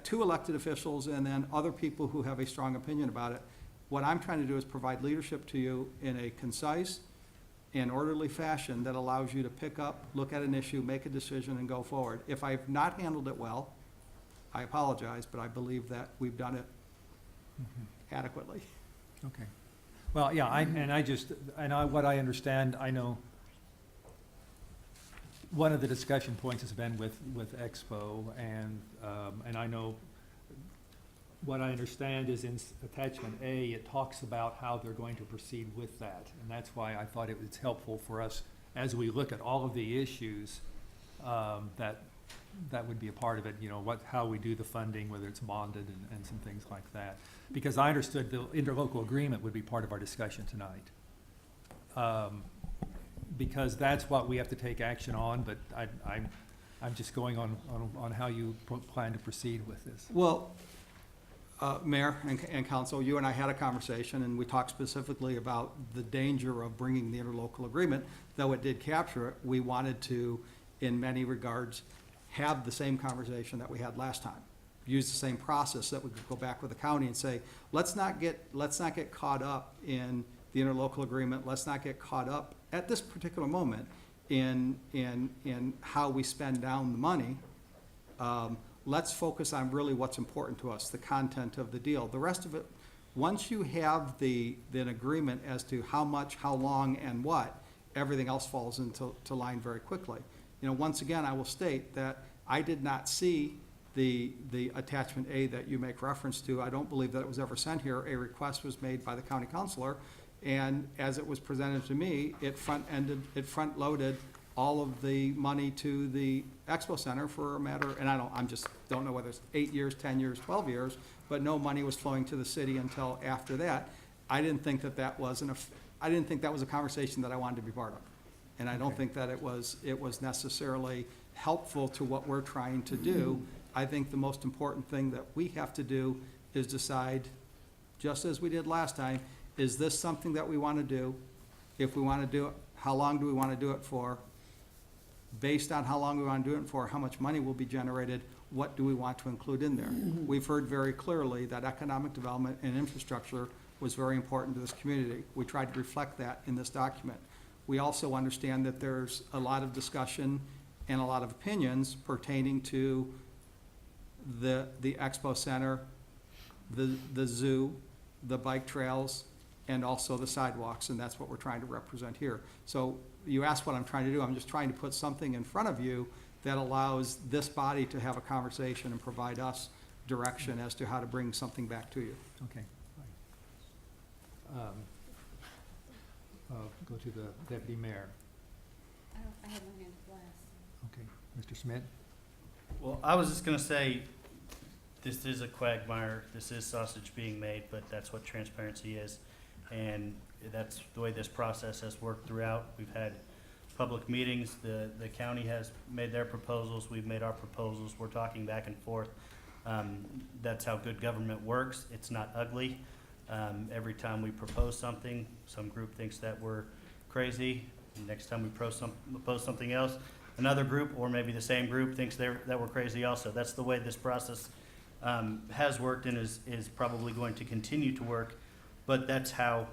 two elected officials and then other people who have a strong opinion about it. What I'm trying to do is provide leadership to you in a concise and orderly fashion that allows you to pick up, look at an issue, make a decision, and go forward. If I've not handled it well, I apologize, but I believe that we've done it adequately. Okay. Well, yeah, what I understand, I know one of the discussion points has been with Expo, and I know what I understand is in attachment A, it talks about how they're going to proceed with that. And that's why I thought it was helpful for us, as we look at all of the issues, that would be a part of it, how we do the funding, whether it's bonded and some things like that. Because I understood the interlocal agreement would be part of our discussion tonight. Because that's what we have to take action on, but I'm just going on how you plan to proceed with this. Well, Mayor and Council, you and I had a conversation, and we talked specifically about the danger of bringing the interlocal agreement. Though it did capture it, we wanted to, in many regards, have the same conversation that we had last time. Use the same process, that we could go back with the county and say, let's not get caught up in the interlocal agreement. Let's not get caught up at this particular moment in how we spend down the money. Let's focus on really what's important to us, the content of the deal. The rest of it, once you have an agreement as to how much, how long, and what, everything else falls into line very quickly. Once again, I will state that I did not see the attachment A that you make reference to. I don't believe that it was ever sent here. A request was made by the county councilor, and as it was presented to me, it front-loaded all of the money to the Expo Center for a matter, and I don't know whether it's 8 years, 10 years, 12 years, but no money was flowing to the city until after that. I didn't think that was a conversation that I wanted to be part of. And I don't think that it was necessarily helpful to what we're trying to do. I think the most important thing that we have to do is decide, just as we did last time, is this something that we want to do? If we want to do it, how long do we want to do it for? Based on how long we want to do it for, how much money will be generated, what do we want to include in there? We've heard very clearly that economic development and infrastructure was very important to this community. We tried to reflect that in this document. We also understand that there's a lot of discussion and a lot of opinions pertaining to the Expo Center the zoo, the bike trails, and also the sidewalks, and that's what we're trying to represent here. So you asked what I'm trying to do. I'm just trying to put something in front of you that allows this body to have a conversation and provide us direction as to how to bring something back to you. Okay. fine. Go to the deputy mayor. I had my hand last. Okay, Mr. Schmidt? Well, I was just gonna say, this is a quagmire, this is sausage being made, but that's what transparency is. And that's the way this process has worked throughout. We've had public meetings, the county has made their proposals, we've made our proposals, we're talking back and forth. That's how good government works, it's not ugly. Every time we propose something, some group thinks that we're crazy. Next time we propose something else, another group, or maybe the same group, thinks that we're crazy also. That's the way this process has worked and is probably going to continue to work, but that's how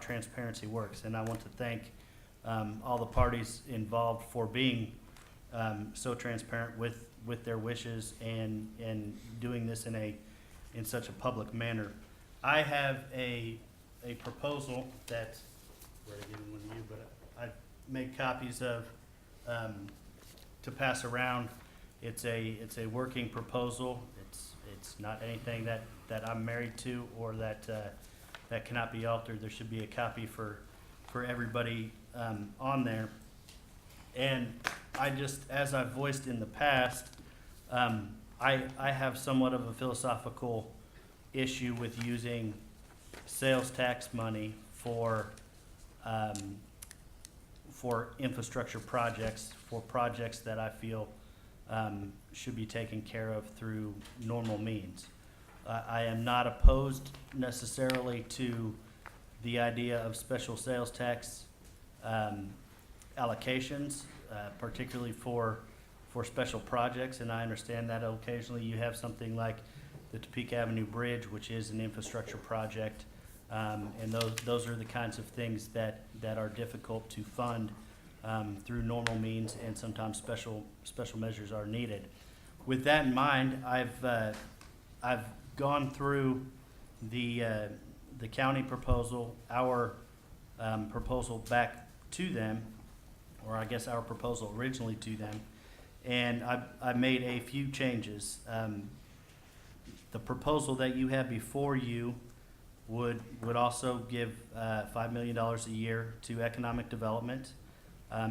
transparency works. And I want to thank all the parties involved for being so transparent with their wishes and doing this in such a public manner. I have a proposal that, where I given one to you, but I made copies of to pass around. It's a working proposal. It's not anything that I'm married to or that cannot be altered. There should be a copy for everybody on there. And I just, as I've voiced in the past, I have somewhat of a philosophical issue with using sales tax money for infrastructure projects, for projects that I feel should be taken care of through normal means. I am not opposed necessarily to the idea of special sales tax allocations, particularly for special projects, and I understand that occasionally you have something like the Topeka Avenue Bridge, which is an infrastructure project, and those are the kinds of things that are difficult to fund through normal means, and sometimes special measures are needed. With that in mind, I've gone through the county proposal, our proposal back to them, or I guess our proposal originally to them, and I made a few changes. The proposal that you have before you would also give $5 million a year to economic development.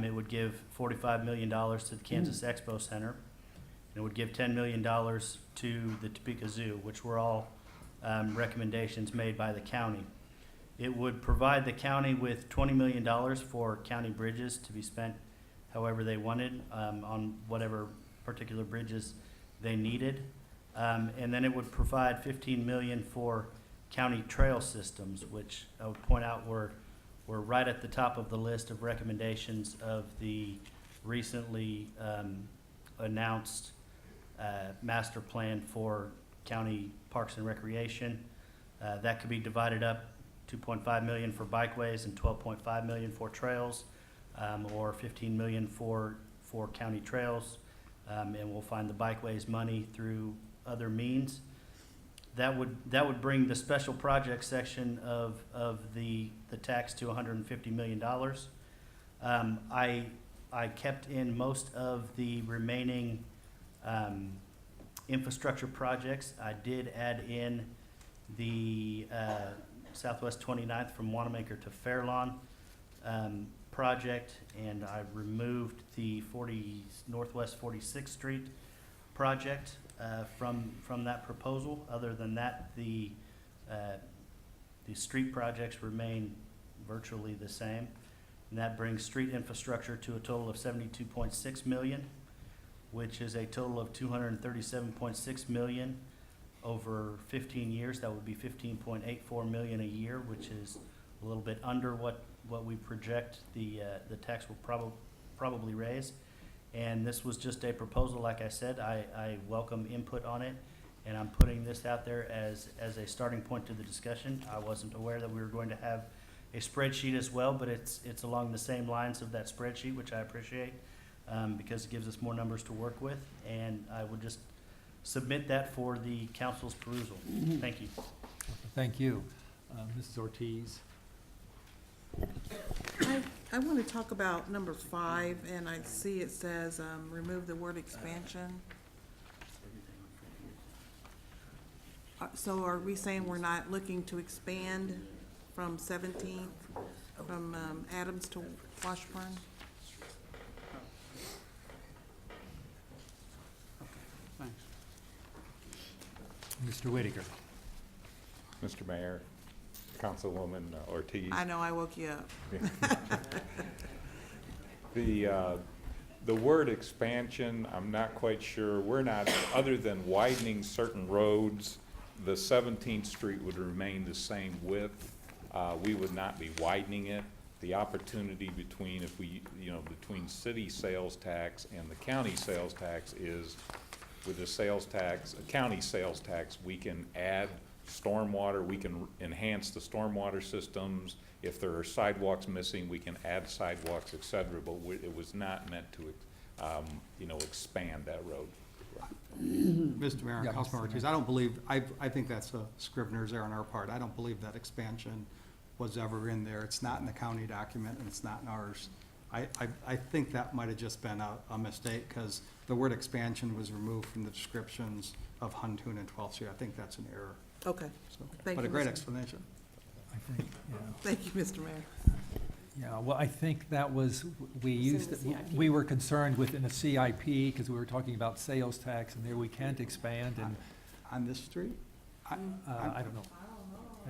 It would give $45 million to the Kansas Expo Center. And it would give $10 million to the Topeka Zoo, which were all recommendations made by the county. It would provide the county with $20 million for county bridges to be spent however they wanted on whatever particular bridges they needed. And then it would provide $15 million for county trail systems, which I would point out were right at the top of the list of recommendations of the recently announced master plan for county parks and recreation. That could be divided up, $2.5 million for bikeways and $12.5 million for trails, or $15 million for county trails, and we'll find the bikeways money through other means. That would bring the special project section of the tax to $150 million. I kept in most of the remaining infrastructure projects. I did add in the Southwest 29th from Wanamaker to Fairlawn project, and I removed the Northwest 46th Street project from that proposal. Other than that, the street projects remain virtually the same. And that brings street infrastructure to a total of $72.6 million, which is a total of $237.6 million over 15 years. That would be $15.84 million a year, which is a little bit under what we project the tax will probably raise. And this was just a proposal, like I said. I welcome input on it, and I'm putting this out there as a starting point to the discussion. I wasn't aware that we were going to have a spreadsheet as well, but it's along the same lines of that spreadsheet, which I appreciate, because it gives us more numbers to work with. And I would just submit that for the council's perusal. Thank you. Thank you. Mrs. Ortiz? I want to talk about number 5, and I see it says, remove the word expansion. So are we saying we're not looking to expand from 17th, from Adams to Washburn? Thanks. Mr. Whitaker? Mr. Mayor, Councilwoman Ortiz. I know I woke you up. The word expansion, I'm not quite sure. We're not, other than widening certain roads, the 17th Street would remain the same width. We would not be widening it. The opportunity between, if we, between city sales tax and the county sales tax is, with the sales tax, a county sales tax, we can add stormwater, we can enhance the stormwater systems. If there are sidewalks missing, we can add sidewalks, et cetera, but it was not meant to, expand that road. Mr. Mayor and Yeah, Councilman Mr. Ortiz, I don't believe, I think that's a Scrivener's error on our part. I don't believe that expansion was ever in there. It's not in the county document, and it's not in ours. I think that might have just been a mistake, because the word expansion was removed from the descriptions of Huntoon and 12th Street. I think that's an error. Okay. So, Thank but you, a great Mr. explanation. I think, yeah. Thank you, Mr. Mayor. Yeah, well, I think that was, we It's in used, the CIP. we were concerned within a CIP, because we were talking about sales tax, and there we can't expand, and, On this street? I don't know.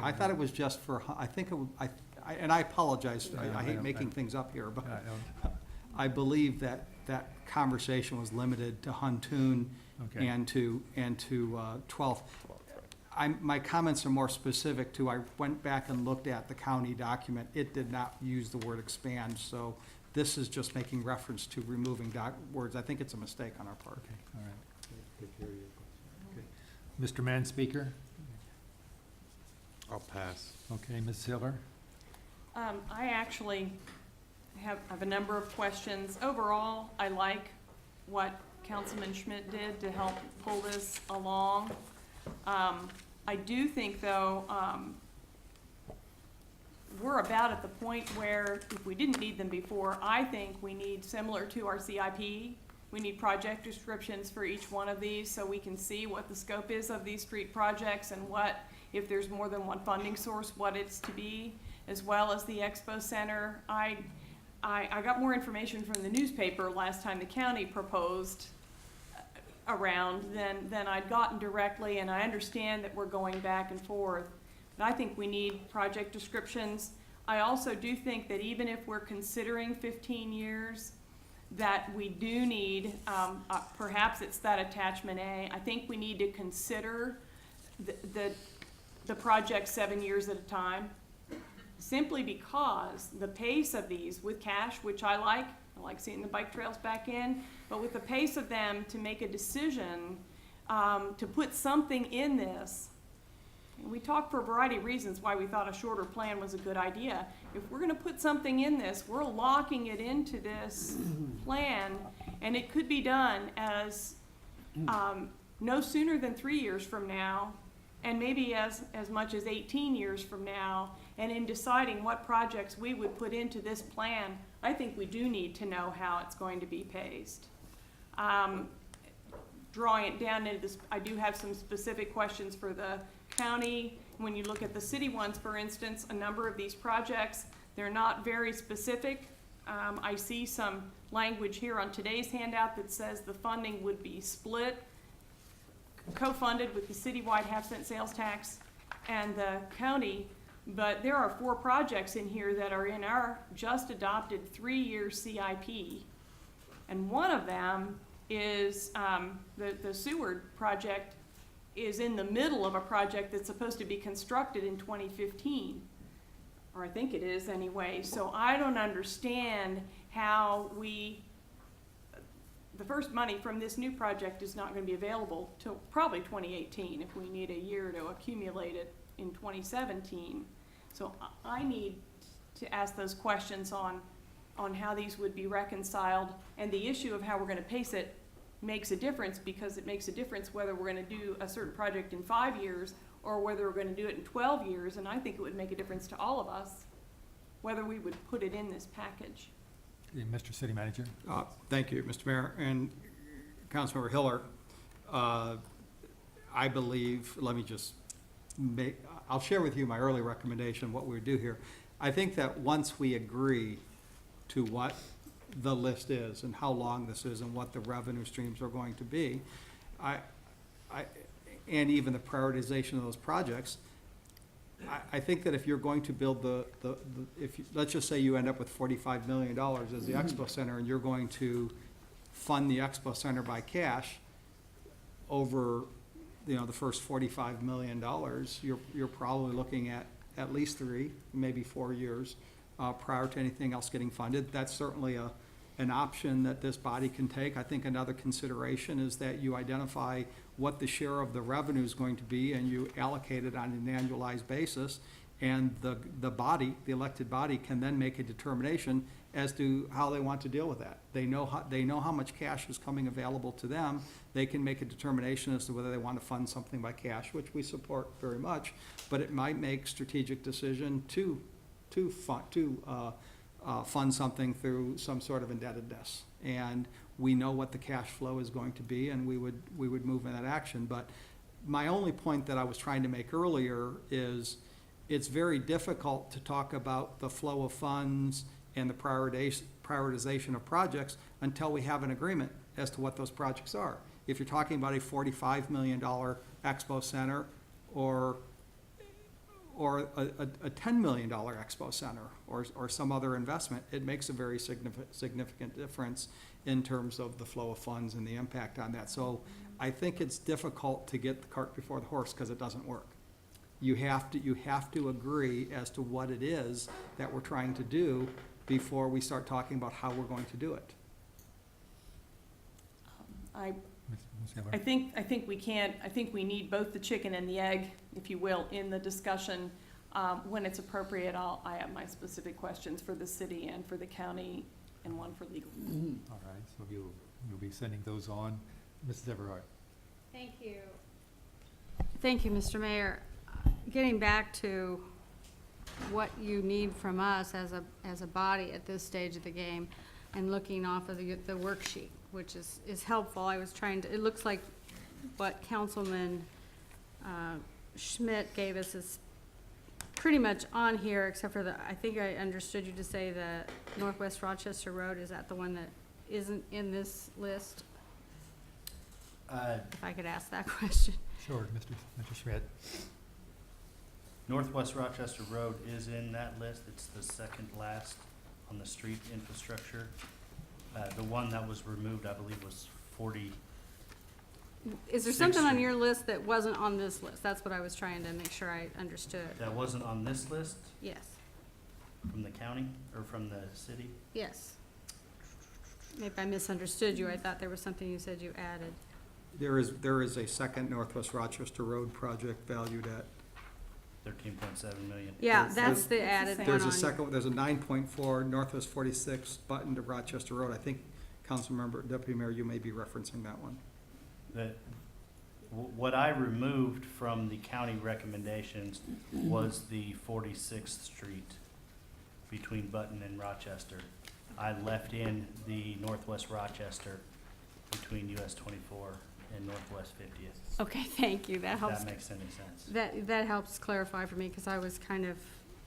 I thought it was just for, I think, and I apologize, I hate making things up here, but I don't- I believe that that conversation was limited to Huntoon Okay. and to 12th. My comments are more specific to, I went back and looked at the county document. It did not use the word expand, so this is just making reference to removing words. I think it's a mistake on our part. Okay, all right. Okay. Mr. Manspeaker? I'll pass. Okay, Ms. Silver? I actually have a number of questions. Overall, I like what Councilman Schmidt did to help pull this along. I do think, though, we're about at the point where, if we didn't need them before, I think we need, similar to our CIP, we need project descriptions for each one of these so we can see what the scope is of these street projects and what, if there's more than one funding source, what it's to be, as well as the Expo Center. I got more information from the newspaper last time the county proposed around than I'd gotten directly, and I understand that we're going back and forth. But I think we need project descriptions. I also do think that even if we're considering 15 years, that we do need, perhaps it's that attachment A, I think we need to consider the project 7 years at a time, simply because the pace of these with cash, which I like seeing the bike trails back in, but with the pace of them to make a decision, to put something in this, and we talked for a variety of reasons why we thought a shorter plan was a good idea. If we're gonna put something in this, we're locking it into this plan, and it could be done as, no sooner than 3 years from now, and maybe as much as 18 years from now. And in deciding what projects we would put into this plan, I think we do need to know how it's going to be paced. Drawing it down into this, I do have some specific questions for the county. When you look at the city ones, for instance, a number of these projects, they're not very specific. I see some language here on today's handout that says the funding would be split, co-funded with the citywide half-cent sales tax and the county, but there are 4 projects in here that are in our just adopted 3-year CIP. And one of them is, the Seward project is in the middle of a project that's supposed to be constructed in 2015. Or I think it is anyway. So I don't understand how the first money from this new project is not gonna be available till probably 2018 if we need a year to accumulate it in 2017. So I need to ask those questions on how these would be reconciled, and the issue of how we're gonna pace it makes a difference, because it makes a difference whether we're gonna do a certain project in 5 years or whether we're gonna do it in 12 years, and I think it would make a difference to all of us whether we would put it in this package. Mr. City Manager? Thank you, Mr. Mayor, and Councilmember Hiller. I believe, let me just I'll share with you my early recommendation, what we would do here. I think that once we agree to what the list is and how long this is and what the revenue streams are going to be, and even the prioritization of those projects, I think that if you're going to build let's just say you end up with $45 million as the Expo Center, and you're going to fund the Expo Center by cash over, the first $45 million, you're probably looking at least 3, maybe 4 years, prior to anything else getting funded. That's certainly an option that this body can take. I think another consideration is that you identify what the share of the revenue is going to be, and you allocate it on an annualized basis, and the body, the elected body, can then make a determination as to how they want to deal with that. They know how much cash is coming available to them. They can make a determination as to whether they want to fund something by cash, which we support very much, but it might make strategic decision to fund something through some sort of indebtedness. And we know what the cash flow is going to be, and we would move in that action. But my only point that I was trying to make earlier is it's very difficult to talk about the flow of funds and the prioritization of projects until we have an agreement as to what those projects are. If you're talking about a $45 million Expo Center or a $10 million Expo Center or some other investment, it makes a very significant difference in terms of the flow of funds and the impact on that. So I think it's difficult to get the cart before the horse because it doesn't work. You have to agree as to what it is that we're trying to do before we start talking about how we're going to do it. I think we need both the chicken and the egg, if you will, in the discussion. When it's appropriate, I have my specific questions for the city and for the county, and one for legal. All right, so you'll be sending those on. Mrs. Everhart? Thank you. Thank you, Mr. Mayor. Getting back to what you need from us as a body at this stage of the game, and looking off of the worksheet, which is helpful. I was trying to, it looks like what Councilman Schmidt gave us is pretty much on here, except for I think I understood you to say the Northwest Rochester Road, is that the one that isn't in this list? If I could ask that question. Sure, Mr. Schmidt. Northwest Rochester Road is in that list. It's the second last on the street infrastructure. The one that was removed, I believe, was 40. Is there something on your list that wasn't on this list? That's what I was trying to make sure I understood. That wasn't on this list Yes, from the county or from the city? yes. Maybe I misunderstood you. I thought there was something you said you added. There is a second Northwest Rochester Road project valued at, 13.7 million. Yeah, that's the added one there's a on. second, there's a 9.4 Northwest 46 button to Rochester Road. I think, Councilmember, Deputy Mayor, you may be referencing that one. What I removed from the county recommendations was the 46th Street between Button and Rochester. I left in the Northwest Rochester between US 24 and Northwest 50th. Okay, thank you. That If helps. that makes any sense. That helps clarify for me, because I was kind of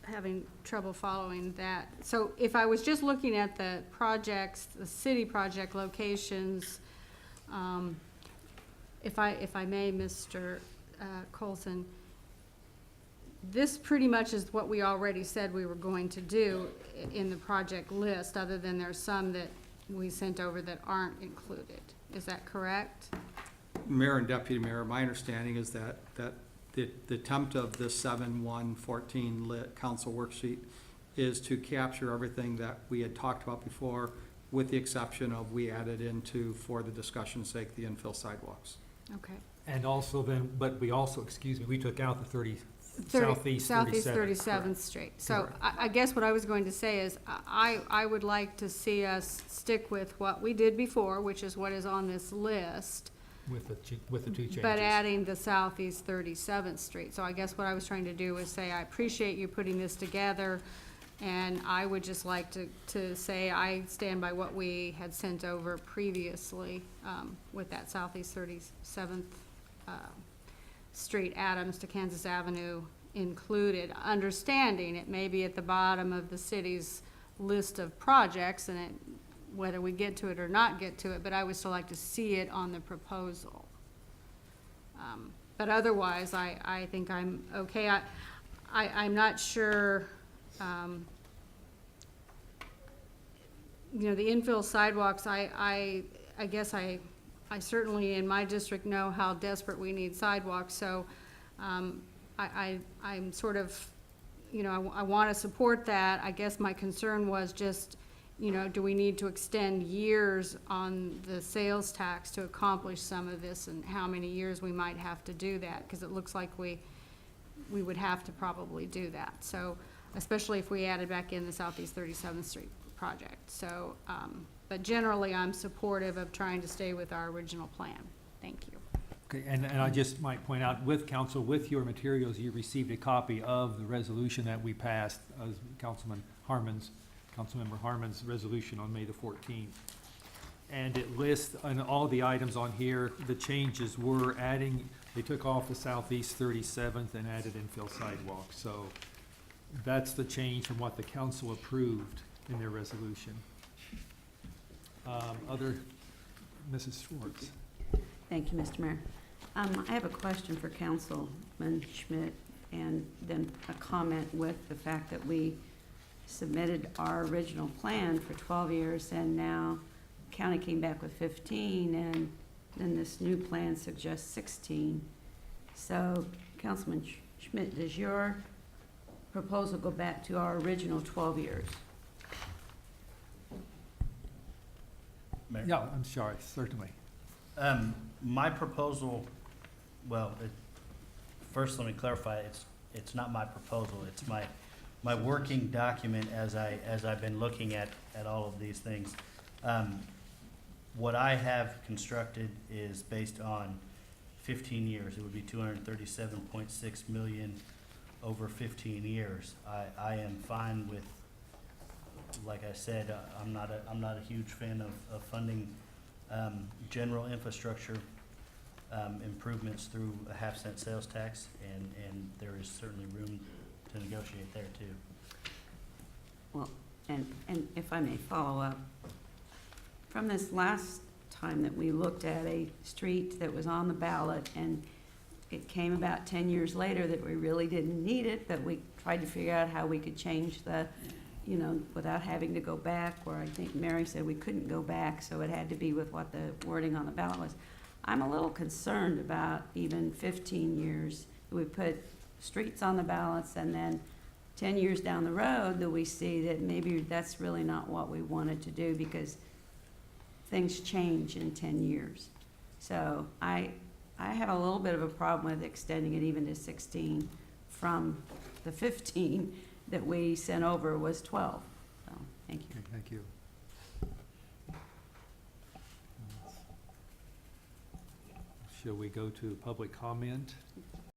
having trouble following that. So if I was just looking at the projects, the city project locations, if I may, Mr. Colson, this pretty much is what we already said we were going to do in the project list, other than there's some that we sent over that aren't included. Is that correct? Mayor and Deputy Mayor, my understanding is that the attempt of this 7-1-14 lit council worksheet is to capture everything that we had talked about before, with the exception of we added into, for the discussion's sake, the infill sidewalks. Okay. And also then, but we also, excuse me, we took out the Southeast Southeast 37th, 37th correct. Street. So Correct. I guess what I was going to say is, I would like to see us stick with what we did before, which is what is on this list, With the two changes. but adding the Southeast 37th Street. So I guess what I was trying to do was say, I appreciate you putting this together, and I would just like to say I stand by what we had sent over previously, with that Southeast 37th Street, Adams to Kansas Avenue included, understanding it may be at the bottom of the city's list of projects, and whether we get to it or not get to it, but I would still like to see it on the proposal. But otherwise, I think I'm okay. I'm not sure, the infill sidewalks, I guess I certainly in my district know how desperate we need sidewalks, so, I'm sort of, I want to support that. I guess my concern was just, do we need to extend years on the sales tax to accomplish some of this, and how many years we might have to do that? Because it looks like we would have to probably do that. So, especially if we added back in the Southeast 37th Street project. So, but generally, I'm supportive of trying to stay with our original plan. Thank you. Okay, and I just might point out, with council, with your materials, you received a copy of the resolution that we passed, Councilmember Harmon's resolution on May the 14th. And it lists, on all the items on here, the changes were adding, they took off the Southeast 37th and added infill sidewalks. So that's the change from what the council approved in their resolution. Mrs. Schwartz. Thank you, Mr. Mayor. I have a question for Councilman Schmidt, and then a comment with the fact that we submitted our original plan for 12 years, and now county came back with 15, and then this new plan suggests 16. So, Councilman Schmidt, does your proposal go back to our original 12 years? Mayor? Yeah, I'm sorry, certainly. My proposal, first let me clarify, it's not my proposal, it's my working document as I've been looking at all of these things. What I have constructed is based on 15 years. It would be 237.6 million over 15 years. I am fine with, like I said, I'm not a huge fan of funding general infrastructure improvements through a half-cent sales tax, and there is certainly room to negotiate there too. Well, and if I may follow up, from this last time that we looked at a street that was on the ballot, and it came about 10 years later that we really didn't need it, but we tried to figure out how we could change the, without having to go back, where I think Mary said we couldn't go back, so it had to be with what the wording on the ballot was. I'm a little concerned about even 15 years. We put streets on the ballots, and then 10 years down the road that we see that maybe that's really not what we wanted to do, because things change in 10 years. So I have a little bit of a problem with extending it even to 16 from the 15 that we sent over was 12. So, thank you. Okay, thank you. Shall we go to public comment?